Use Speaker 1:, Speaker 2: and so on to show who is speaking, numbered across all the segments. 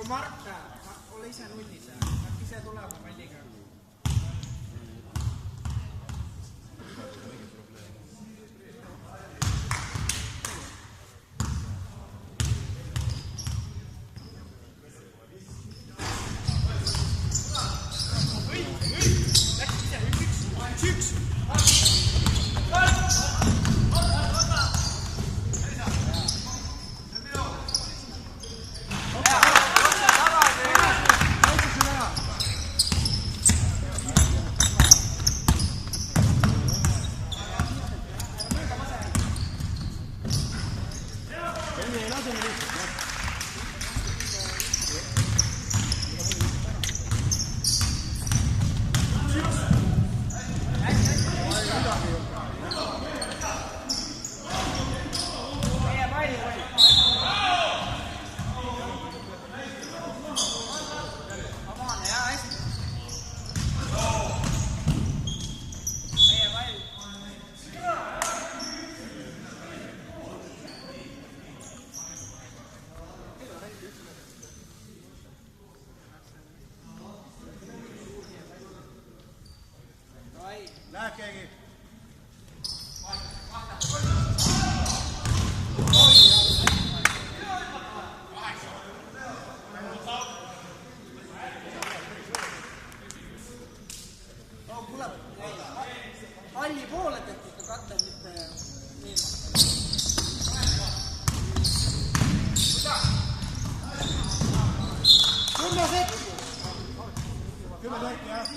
Speaker 1: Mart, ole ise nullis, hakkab ise tulema palliga.
Speaker 2: Läheb keegi.
Speaker 1: Halli poole tehtud katte mitte niimoodi. 10 sekki.
Speaker 2: 10 sekki, jah.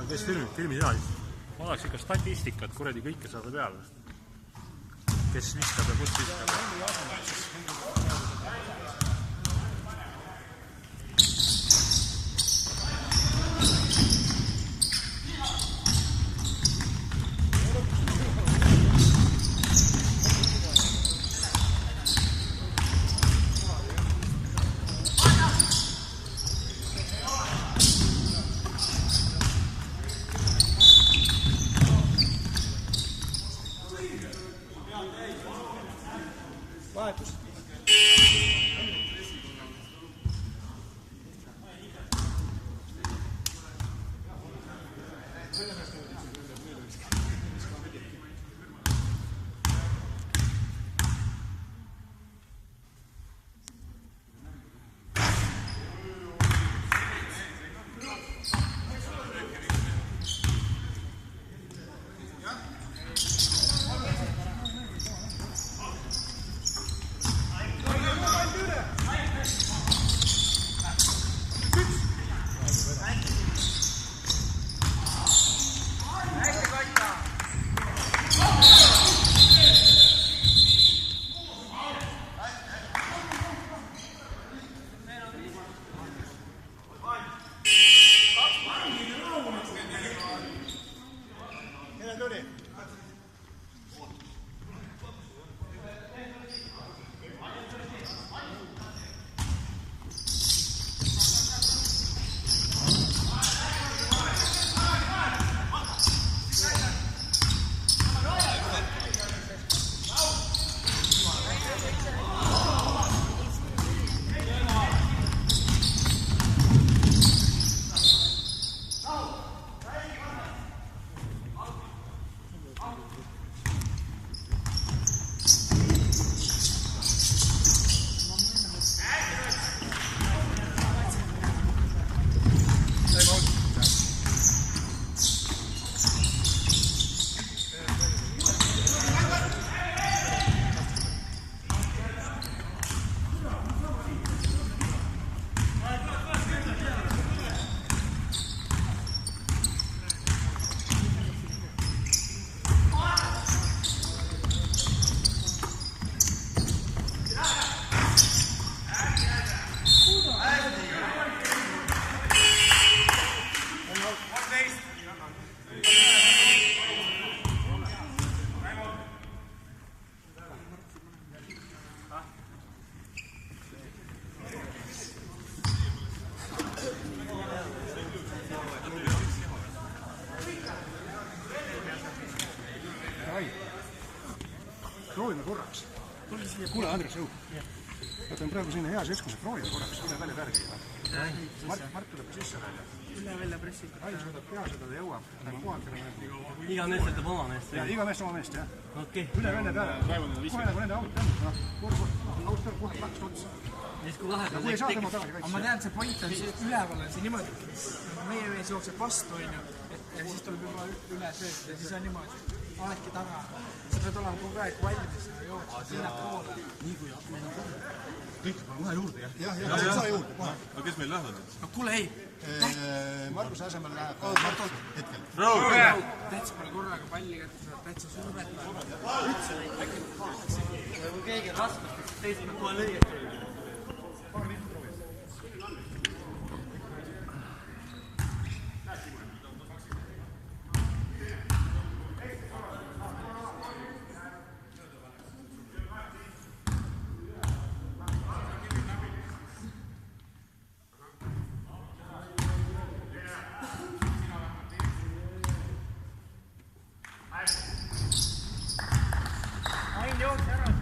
Speaker 3: Kes filmi teha siis? Ma oleks ikka statistikat, kuradi kõike saada peale. Kes viskab ja kus viskab.
Speaker 2: Kuule, Andres, jõu. Nad on praegu selline hea seltskond, proovivad korraks üle välja peale käia. Mart tuleb ka sisse välja.
Speaker 1: Üle välja pressib.
Speaker 2: Rai suudab peale seda, ta jõuab.
Speaker 4: Iga mees võtab oma meest.
Speaker 2: Ja iga meest oma meest, jah.
Speaker 4: Okei.
Speaker 2: Üle välja peale. Kohe nagu nende auto on. Auto on kohe kaks otsa.
Speaker 4: Ja siis kui vahepeal
Speaker 2: Kui ei saa tema tagasi
Speaker 1: Aga
Speaker 2: kaitse.
Speaker 1: ma tean, see point on siis üleval on see niimoodi, meie mees jookseb vastu, ja siis tuleb juba üle sööt ja siis on niimoodi, oledki taga. Sa pead olema kogu aeg valmis ja jooksma sinna poole.
Speaker 4: nii kui meil on
Speaker 2: Kõik on kohe juurde, jah. Jah, saa juurde.
Speaker 5: aga kes meil lähevad?
Speaker 1: No kuule, ei,
Speaker 2: Markuse asemel läheb hetkel.
Speaker 1: täts pole korraga palli kätte saada, täitsa survet.
Speaker 4: kui keegi on raskus, siis teist peab kohe lõigeta.
Speaker 1: Ain jookse ära.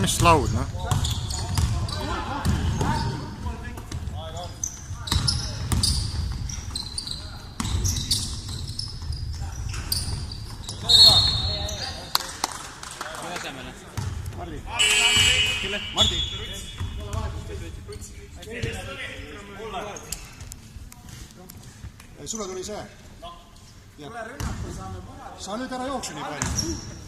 Speaker 3: Mis laud, noh?
Speaker 2: Mardi. Sulle tuli see? Sa nüüd ära jookse nii palju.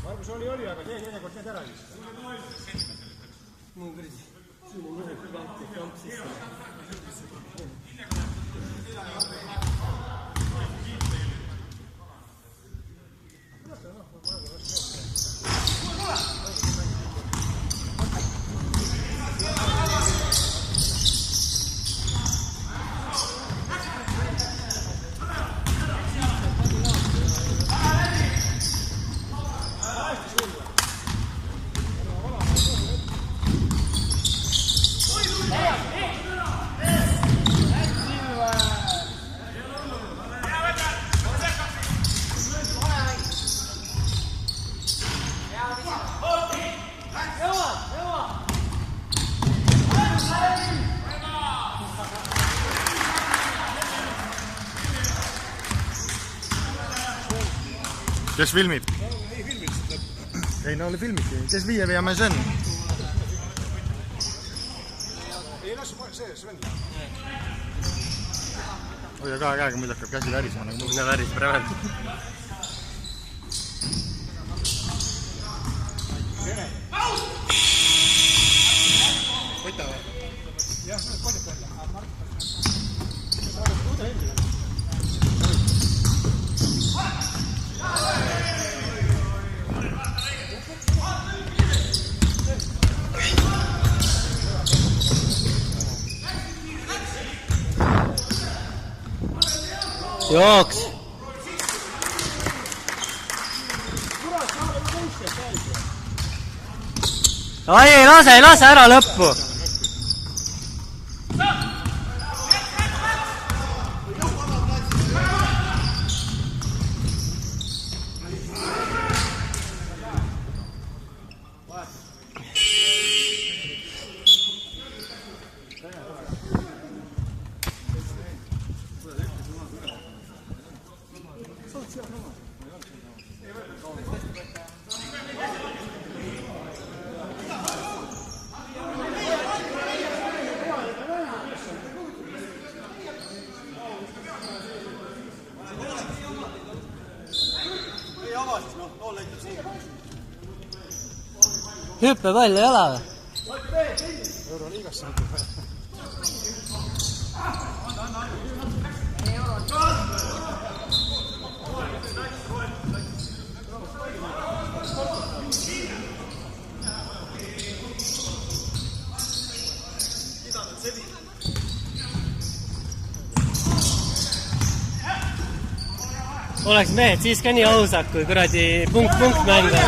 Speaker 2: Margus oli, aga teinekord need ära vist.
Speaker 4: Muu kuradi. Siin on ühe kamp sisse.
Speaker 3: Kes filmib?
Speaker 2: Ei filmid siit lõppu.
Speaker 3: Ei, no oli filmiti. Kes viie veamees on?
Speaker 2: Ei las see Sven.
Speaker 3: Hoia kahe käega, muidu hakkab käsi värisema.
Speaker 4: Mine väris praegu.
Speaker 2: Võta või? Jah, see on kodjad välja.
Speaker 4: Jooks! Ai, ei lase ära lõppu! Hüppepall ei ole või?
Speaker 2: Euroliigasse.
Speaker 4: Oleks mehed siis ka nii ausad, kui kuradi punkt mänga.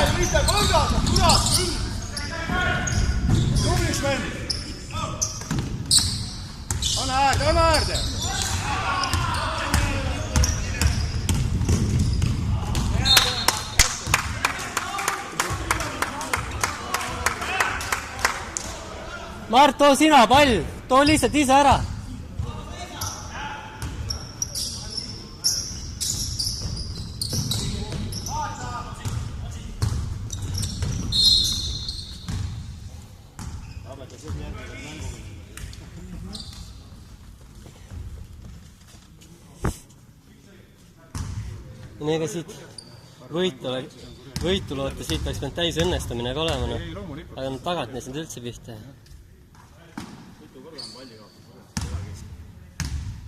Speaker 2: Tublis Sven! Anna äärde!
Speaker 4: Mart, too sina pall! Too lihtsalt ise ära! Nii ega siit võitu loota, siit oleks pidanud täis õnnestumine ka olema, no. Aga tagant neist nüüd üldse pihta.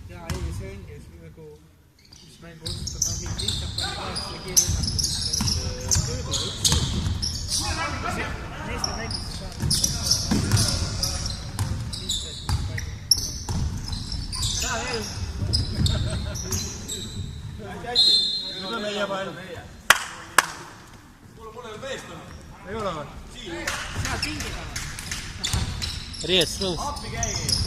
Speaker 1: Jaa, ei, see ongi nagu, mis mängu otsustab, no mingi lihtsalt palju kaasa ja kiirri neist on näiteks saada.
Speaker 2: Nüüd on meie pall. Mulle veest on. Ei ole või?
Speaker 1: Seal pingi taga.
Speaker 4: Riietusruumis.